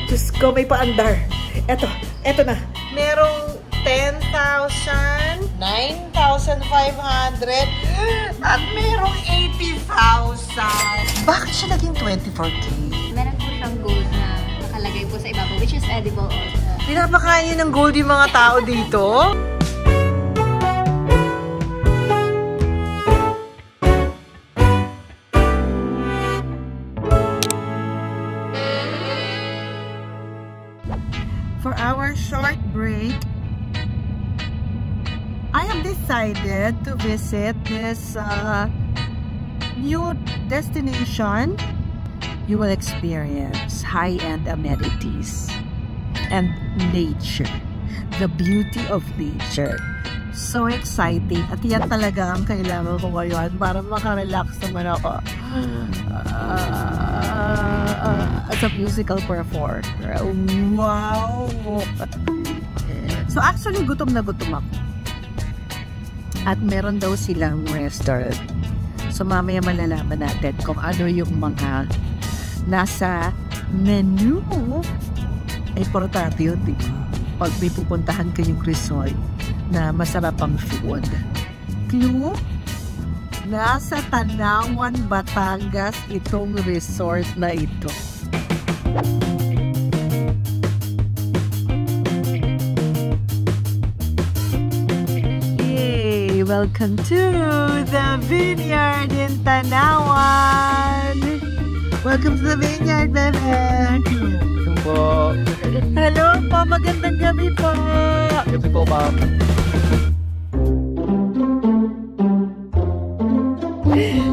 Diyos ko, may paandar. Eto na. Merong 10,000, 9,500, at merong 80,000. Bakit siya naging 24K? Meron po siyang gold na nakalagay po sa ibabaw, which is edible also. Pinapakain niyo ng gold yung mga tao dito? For our short break, I have decided to visit this new destination. You will experience high-end amenities and nature, the beauty of nature. So exciting. At yan talaga ang kailangan ko ngayon para makarelax naman ako. As a musical performer. Wow! So actually, gutom na gutom ako. At meron daw silang restaurant. So mamaya malalaman natin kung ano yung mga nasa menu. Importante yun, di ba? Pag may pupuntahan kayong resort na masarap ang food. Clue? Nasa Tanawan, Batangas itong resort na ito. Yay! Welcome to the Vineyard in Tanawan! Welcome to the Vineyard, bebe! Hello po, magandang gabi po. Gabi po, ma'am.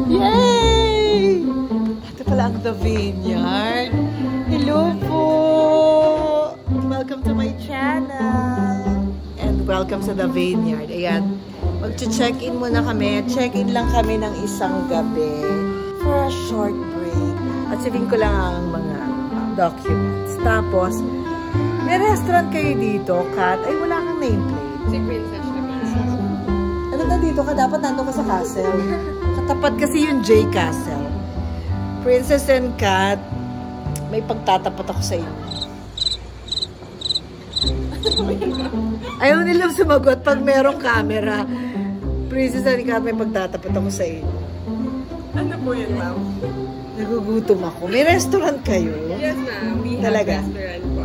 Yay! Ito pala ang The Vineyard. Hello po. Welcome to my channel. And welcome sa The Vineyard. Ayan, mag-check-in muna kami. Check-in lang kami ng isang gabi for a short break. At sabihin ko lang ang mga documents. Tapos, may restaurant kayo dito, Kat. Ay, wala kang nameplate. Si Princess na Ano na dito ka? Dapat nandun ka sa castle. Katapat kasi yung J Castle. Princess and Kat, may pagtatapat ako sa inyo. Ayaw nilang sumagot pag merong camera. Princess and Kat, may pagtatapat ako sa inyo. Ano po yun, ma'am? Nagugutom ako. May restaurant kayo? Yes, ma'am. We have Talaga? restaurant po.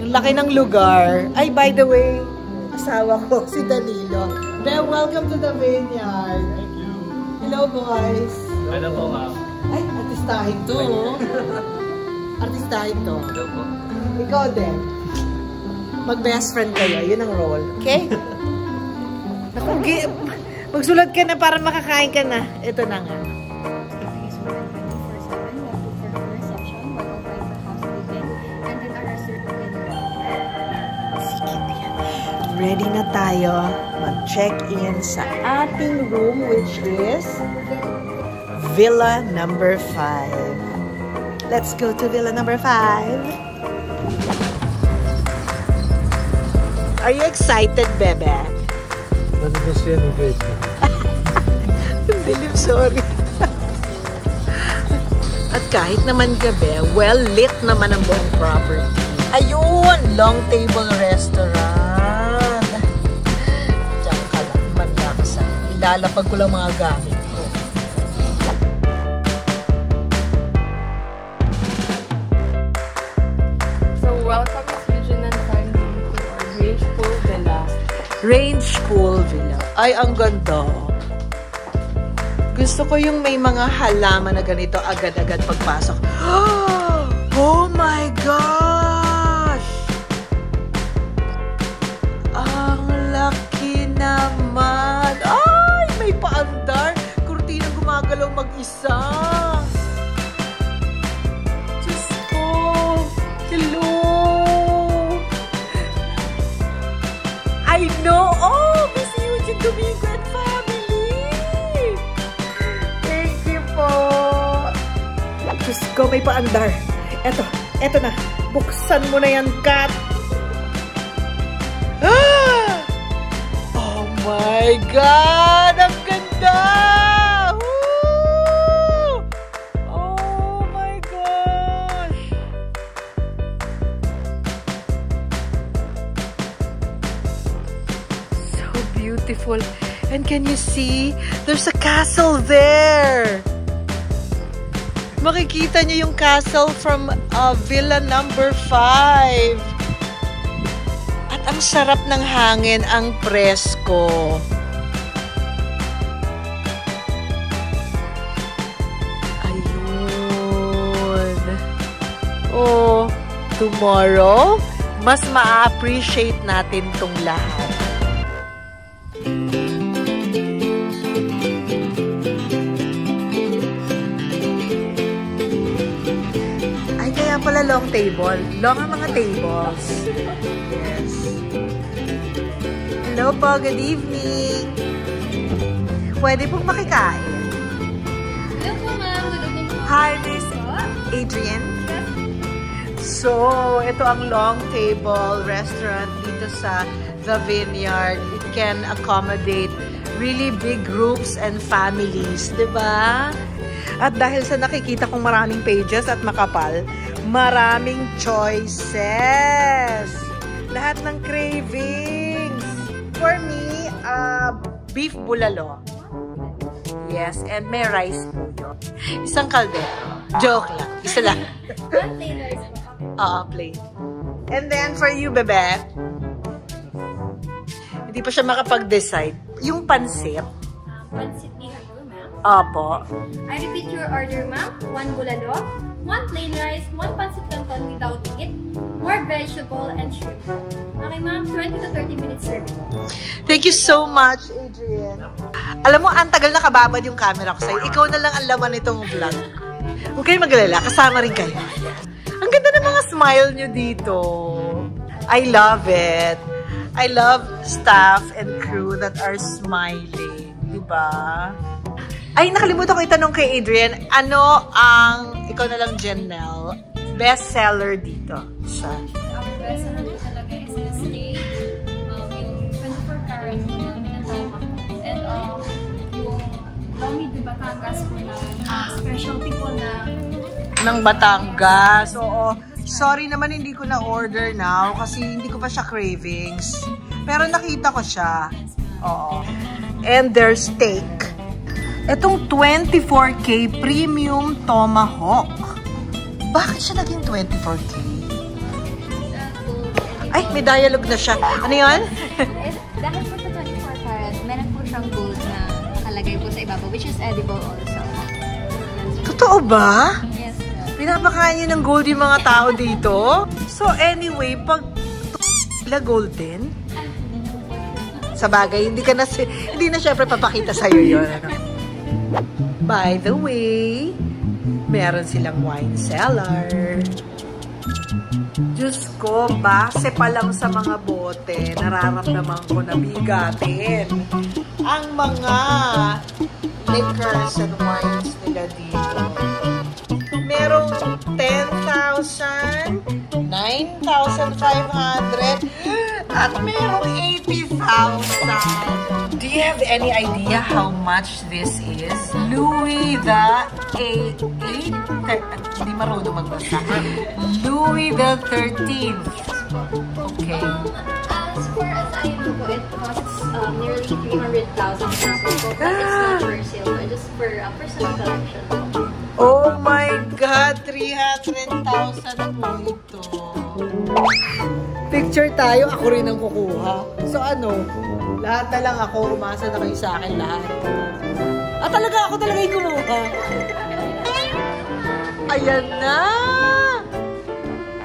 Ang laki ng lugar. Ay, by the way, asawa ko, si Danilo. Then, welcome to the Vineyard. Thank you. Hello, boys. Hello po, ma'am. Ay, artistahin to. Artistahin to. Hello po. Ikaw din. Mag-best friend kayo. Yun ang role. Okay? Magsulat ka na para makakain ka na. Ito na nga. Ready na tayo mag-check-in sa ating room, which is Villa number 5. Let's go to Villa number 5. Are you excited, bebe? Ano ba siya ng face? Dilim, sorry. At kahit naman gabi, well-lit naman ang buong property. Ayun! Long table restaurant. Ilalapag ko lang mga gamit ko. So, welcome to Fusion and Family to our Range Pool Villa. Range Pool Villa. Ay, ang ganda. Gusto ko yung may mga halaman na ganito agad-agad pagpasok. Oh my gosh! Ang laki naman. Ay, may paandar. Kurtina gumagalaw mag-isa. Diyos ko. Hello. I know. Oh, Miss Eugene Domingo and family. Thank you po. Diyos ko, may paandar. Eto na. Buksan mo na yan, Kat. Oh my God! Ang ganda! Woo! Oh my gosh! beautiful. And can you see? There's a castle there. Makikita niyo yung castle from Villa number 5. At ang sarap ng hangin, ang presko. Ayun. Oh, tomorrow, mas ma-appreciate natin tong lahat. Pala long table. Long ang mga tables. Yes. Hello po, good evening. Pwede pong makikain. Hello po, ma'am. Good evening po. Hi, Miss Adrian. So, ito ang long table restaurant dito sa The Vineyard. It can accommodate really big groups and families, diba? At dahil sa nakikita kong maraming pages at makapal, maraming choices. Lahat ng cravings. For me, beef bulalo. Yes, and may rice po yun. Isang kaldero. Joke lang. Isa lang. One plain rice po. Oo, plain. And then for you, bebe, hindi pa siya makapag-decide. Yung pansit. Pansit bihon, ma'am. Opo. I repeat your order, ma'am. One bulalo, one plain rice, one pancit canton without meat, more vegetable, and shrimp. Okay, ma'am. 20 to 30 minutes serving. Thank you so much, Adrian. Alam mo, ang tagal na kababad yung camera ko sa'yo. Ikaw na lang ang laman nitong vlog. Huwag kayo mag-alala. Kasama rin kayo. Ang ganda ng mga smile nyo dito. I love it. I love staff and crew that are smiling. Diba? Ay, nakalimutan ko itanong kay Adrian, ano ang, ikaw na lang, Janelle, best seller dito? Sa Ang best seller talaga is the steak, yung 24 karat na minatama, and yung Lomi de Batangas po na specialty po na ng Batangas. Oo. Sorry naman, hindi ko na-order now kasi hindi ko pa siya cravings. Pero nakita ko siya. Oo. And there's steak. Itong 24K Premium Tomahawk. Bakit siya naging 24K? Ay, may dialogue na siya. Ano yun? dahil po sa 24 karat, meron po siyang gold na nakalagay po sa ibabaw, which is edible also. Totoo ba? Yes, po. Pinapakain niyo ng gold yung mga tao dito? So anyway, pag gold din, sa bagay, hindi na syempre papakita sa'yo yun. Ano? By the way, meron silang wine cellar. Diyos ko, base pa lang sa mga bote, nararamdaman ko na bigatin ang mga liquors and wines nila dito. Merong 10,000, 9,500, at merong 80,000. Do you have any idea how much this is? Louis the hindi marunong magbasa. Louis the 13th. Okay. As far as I know po, it costs nearly 300,000 pesos po, but it's not for sale, but just for personal collection. Oh my God! 300,000 po ito. Picture tayo, ako rin ang kukuha. So ano, lahat na lang ako, umasa na kayo sa akin lahat. Ako talaga yung kumuha. Ayan na!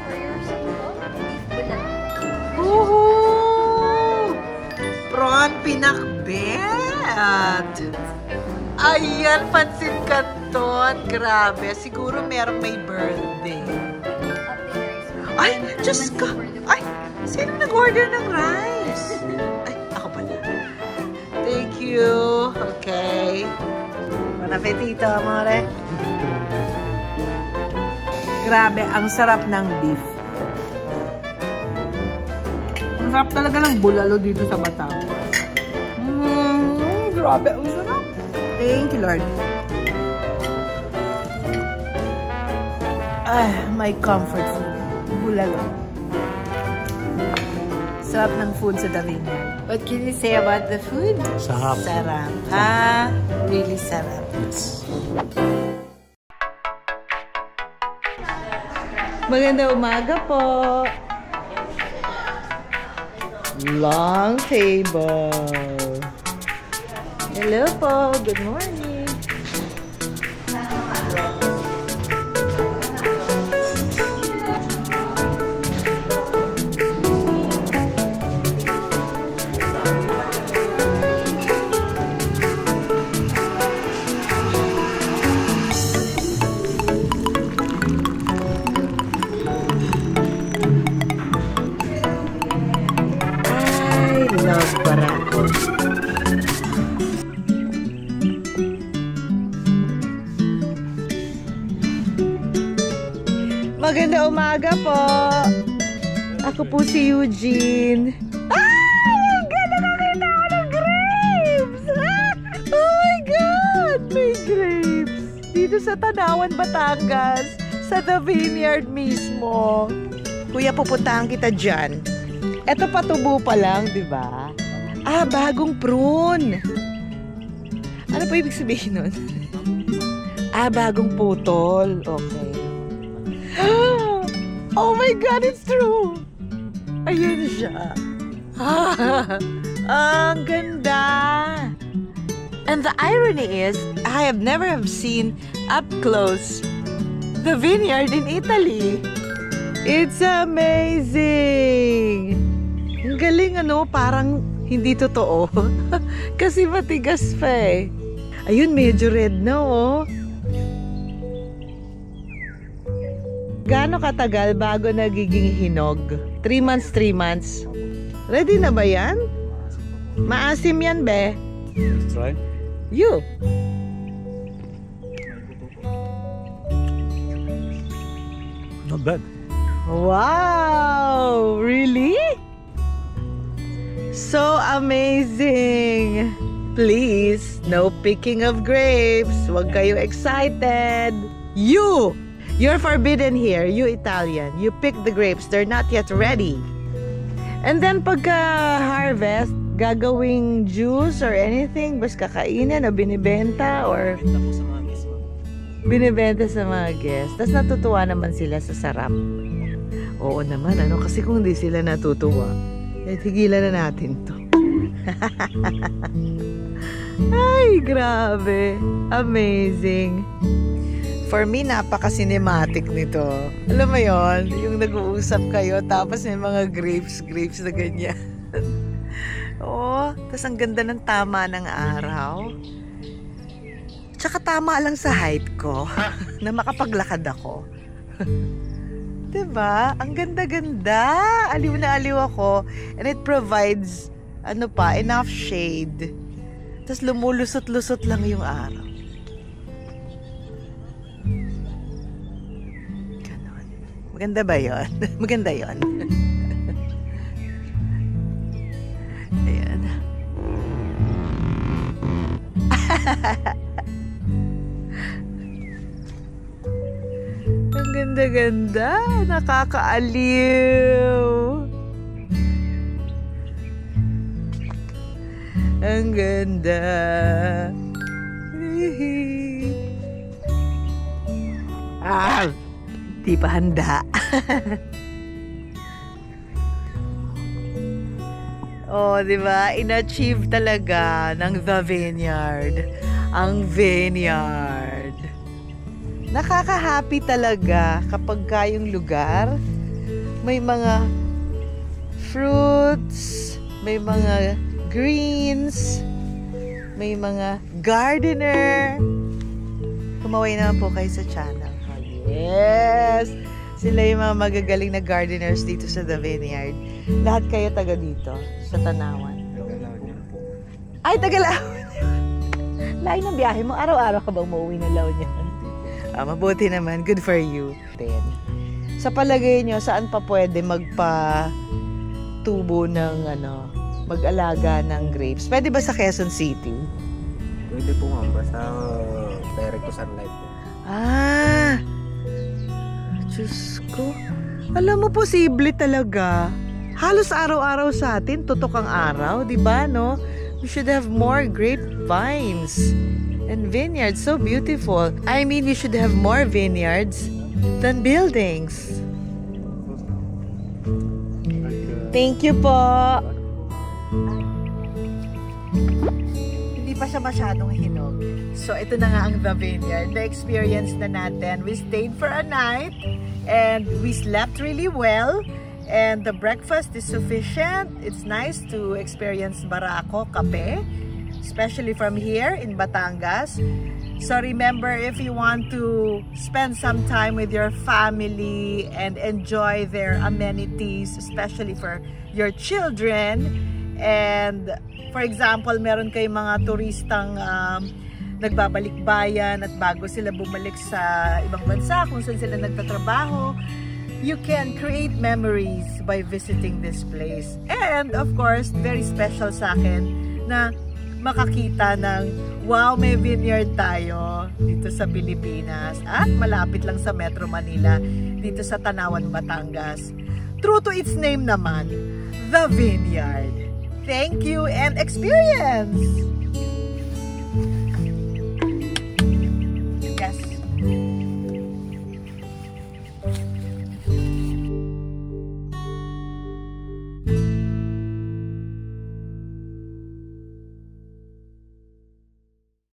For your sample, beef bulalo. Woohoo! Prawn pinakbet! Ayan, pansit canton. Grabe, siguro merong may birthday. Ay, Diyos ka! Ay, sino nag-order ng rice? Ay, ako pala. Thank you. Okay. Bon appetito, amore. Grabe, ang sarap ng beef. Ang sarap talaga ng bulalo dito sa Batangas. Grabe, ang sarap. Thank you, Lord. Ah, my comfort food. Bulalo. Sarap ng food sa The Vineyard. What can you say about the food? Sarap. Sarap. Ah, really sarap. Maganda umaga po. Long table. Hello po. Good morning. Maganda umaga po. Ako po si Eugene. Ay! Ganda nakita ako ng grapes! Oh my God! May grapes! Dito sa Tanawan, Batangas. Sa The Vineyard mismo. Kuya, pupuntahan kita dyan. Eto patubo pa lang, di ba? Ah, bagong prune. Ano po ibig sabihin nun? Ah, bagong putol. Okay. Oh my God, it's true! Ayun siya. Ang ganda! And the irony is, I have never seen up close the vineyard in Italy. It's amazing! Ang galing ano, parang hindi totoo. Kasi matigas pa eh. Ayun, medyo red na oh. Gaano katagal bago nagiging hinog? 3 months, 3 months. Ready na ba yan? Maasim yan, be. Let's try. You. Not bad. Wow! Really? So amazing! Please, no picking of grapes. Huwag kayo excited. You're forbidden here, you Italian. You pick the grapes, they're not yet ready. And then pagka-harvest, gagawing juice or anything, bas kakainin o binibenta or binibenta sa mga guests. Tapos natutuwa naman sila sa sarap. Oo naman, ano? Kasi kung hindi sila natutuwa, eh, tigilan na natin to. Ay, grabe. Amazing. For me, napaka-cinematic nito. Alam mo yon, yung nag-uusap kayo, tapos may mga grapes na ganyan. Oo, tapos ang ganda ng tama ng araw. Tsaka tama lang sa height ko, na makapaglakad ako. Diba? Ang ganda-ganda. Aliw na aliw ako. And it provides, enough shade. Tapos lumulusot-lusot lang yung araw. Maganda ba yun? Maganda yun. Ayan. Ang ganda-ganda. Nakakaaliw. Ang ganda. Ah! Di pa handa. Oh, di ba? In-achieve talaga ng The Vineyard. Ang vineyard. Nakaka-happy talaga kapag yung lugar may mga fruits, may mga greens, may mga gardener. Kumaway naman po kayo sa channel. Yes! Sila yung mga magagaling na gardeners dito sa The Vineyard. Lahat kayo taga dito, sa Tanawan. Taga-Laon po. Ay, taga-Laon! Lain ng biyahe mo. Araw-araw ka bang mauwi ng Laon yan? Mabuti naman. Good for you. Then, sa palagay nyo, saan pa pwede magpa-tubo ng, mag-alaga ng grapes? Pwede ba sa Quezon City? Pwede po ma'am, basta direct to sunlight po. Diyos ko. Alam mo, posible talaga. Halos araw-araw sa atin, tutok ang araw, di ba, no? We should have more grapevines and vineyards. So beautiful. I mean, we should have more vineyards than buildings. Thank you po. Hindi pa siya masyadong hinog. So, ito na nga ang The Vineyard. Na-experience na natin. We stayed for a night and we slept really well. And the breakfast is sufficient. It's nice to experience Barako, kape, especially from here in Batangas. So remember, if you want to spend some time with your family and enjoy their amenities, especially for your children, and for example, meron kayong mga turistang nagbabalik bayan at bago sila bumalik sa ibang bansa kung saan sila nagtatrabaho, you can create memories by visiting this place. And of course, very special sa akin na makakita ng wow, may vineyard tayo dito sa Pilipinas at malapit lang sa Metro Manila, dito sa Tanawan, Batangas. True to its name naman, The Vineyard. Thank you and experience! Yes.